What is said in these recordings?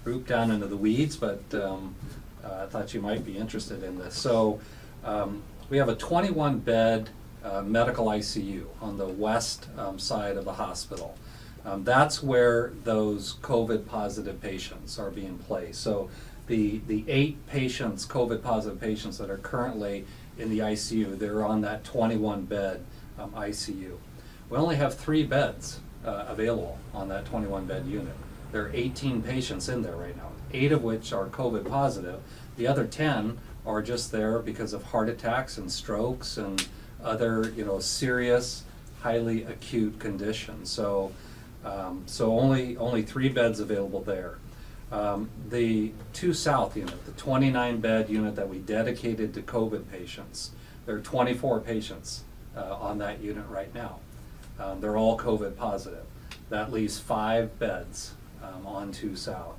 group down into the weeds, but I thought you might be interested in this. So we have a 21-bed medical ICU on the west side of the hospital. That's where those COVID positive patients are being placed. So the 8 patients, COVID positive patients that are currently in the ICU, they're on that 21-bed ICU. We only have 3 beds available on that 21-bed unit. There are 18 patients in there right now, 8 of which are COVID positive. The other 10 are just there because of heart attacks and strokes and other, serious, highly acute conditions. So only 3 beds available there. The 2 South unit, the 29-bed unit that we dedicated to COVID patients, there are 24 patients on that unit right now. They're all COVID positive. That leaves 5 beds on 2 South.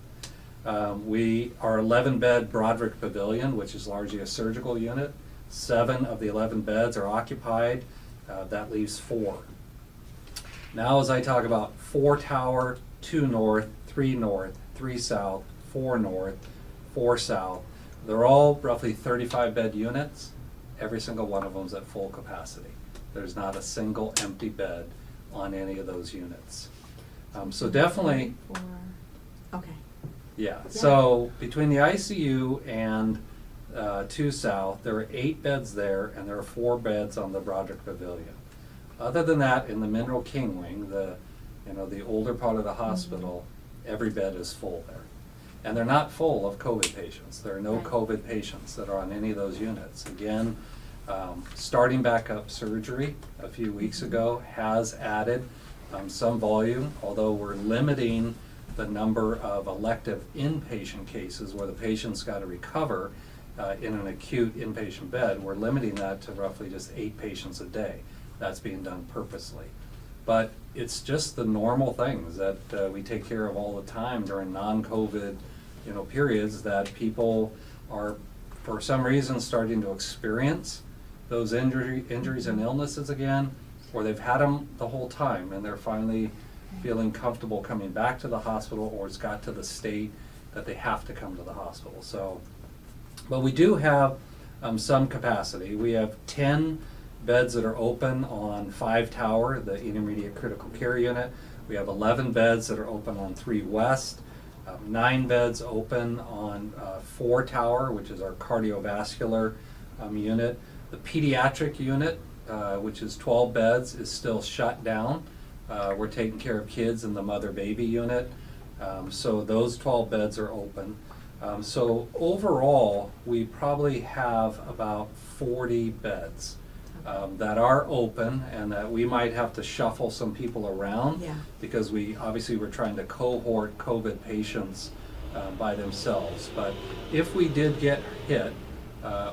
Our 11-bed Broderick Pavilion, which is largely a surgical unit, 7 of the 11 beds are occupied. That leaves 4. Now as I talk about 4 Tower, 2 North, 3 North, 3 South, 4 North, 4 South, they're all roughly 35-bed units. Every single one of them is at full capacity. There's not a single empty bed on any of those units. So definitely, Okay. yeah. So between the ICU and 2 South, there are 8 beds there, and there are 4 beds on the Broderick Pavilion. Other than that, in the Mineral King Wing, the older part of the hospital, every bed is full there. And they're not full of COVID patients. There are no Right. COVID patients that are on any of those units. Again, starting back up surgery a few weeks ago has added some volume, although we're limiting the number of elective inpatient cases where the patient's got to recover in an acute inpatient bed. We're limiting that to roughly just 8 patients a day. That's being done purposely. But it's just the normal things that we take care of all the time during non-COVID periods that people are, for some reason, starting to experience those injuries and illnesses again, or they've had them the whole time and they're finally feeling comfortable coming back to the hospital, or it's got to the state that they have to come to the hospital. So, but we do have some capacity. We have 10 beds that are open on 5 Tower, the intermediate critical care unit. We have 11 beds that are open on 3 West, 9 beds open on 4 Tower, which is our cardiovascular unit. The pediatric unit, which is 12 beds, is still shut down. We're taking care of kids in the mother-baby unit. So those 12 beds are open. So overall, we probably have about 40 beds that are open, and that we might have to shuffle some people around, Yeah. because we're trying to cohort COVID patients by themselves. But if we did get hit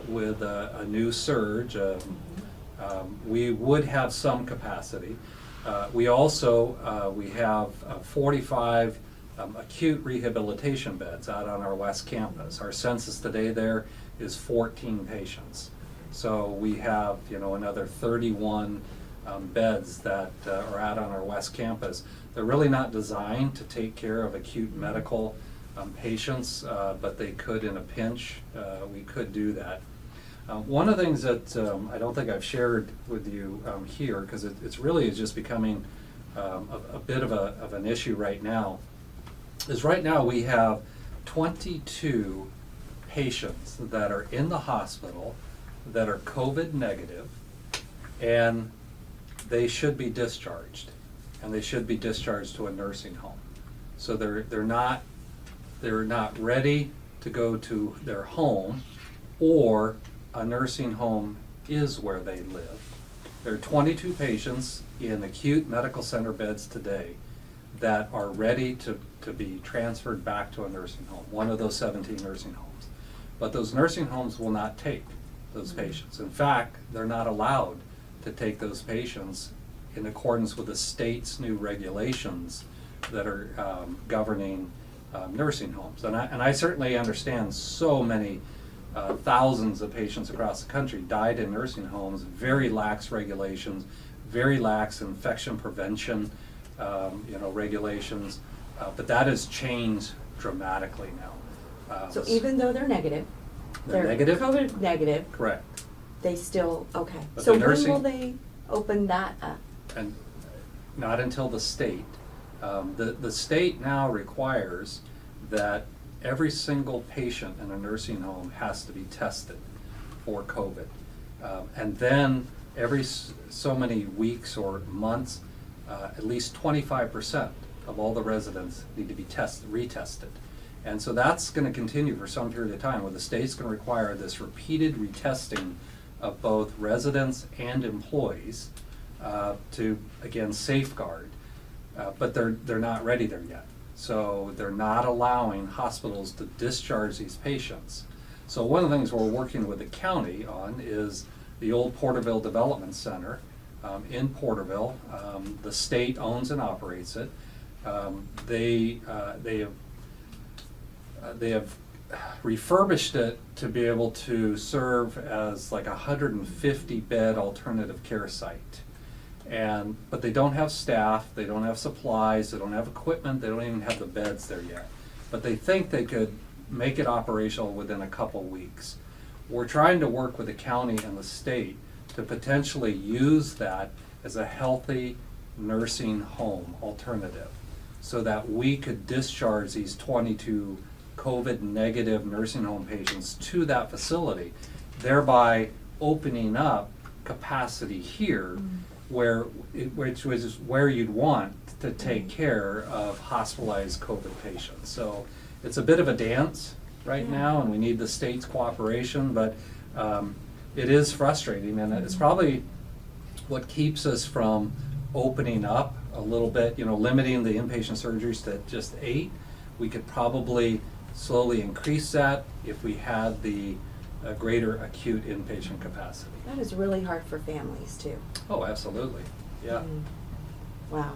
with a new surge, we would have some capacity. We also we have 45 acute rehabilitation beds out on our West Campus. Our census today there is 14 patients. So we have another 31 beds that are out on our West Campus. They're really not designed to take care of acute medical patients, but they could in a pinch. We could do that. One of the things that I don't think I've shared with you here, because it's really is just becoming a bit of an issue right now, is right now we have 22 patients that are in the hospital that are COVID negative, and they should be discharged, and they should be discharged to a nursing home. So they're not ready to go to their home, or a nursing home is where they live. There are 22 patients in acute medical center beds today that are ready to be transferred back to a nursing home, one of those 17 nursing homes. But those nursing homes will not take those patients. In fact, they're not allowed to take those patients in accordance with the state's new regulations that are governing nursing homes. And I certainly understand so many thousands of patients across the country died in nursing homes, very lax regulations, very lax infection prevention regulations, but that has changed dramatically now. So even though they're negative, They're negative? COVID negative, Correct. they still, okay. But So the when nursing- will they open that up? And not until the state. The state now requires that every single patient in a nursing home has to be tested for COVID. And then every so many weeks or months, at least 25% of all the residents need to be retested. And so that's going to continue for some period of time, where the state's going to require this repeated retesting of both residents and employees to, again, safeguard. But they're not ready there yet. So they're not allowing hospitals to discharge these patients. So one of the things we're working with the county on is the old Porterville Development Center in Porterville. The state owns and operates it. They have refurbished it to be able to serve as like a 150-bed alternative care site. But they don't have staff, they don't have supplies, they don't have equipment, they don't even have the beds there yet. But they think they could make it operational within a couple weeks. We're trying to work with the county and the state to potentially use that as a healthy nursing home alternative, so that we could discharge these 22 COVID negative nursing home patients to that facility, thereby opening up capacity here, which was where you'd want to take care of hospitalized COVID patients. So it's a bit of a dance right now, and we need the state's cooperation, but it is frustrating, and it's probably what keeps us from opening up a little bit, limiting the inpatient surgeries to just 8. We could probably slowly increase that if we had the greater acute inpatient capacity. That is really hard for families too. Oh, absolutely, yeah. Wow.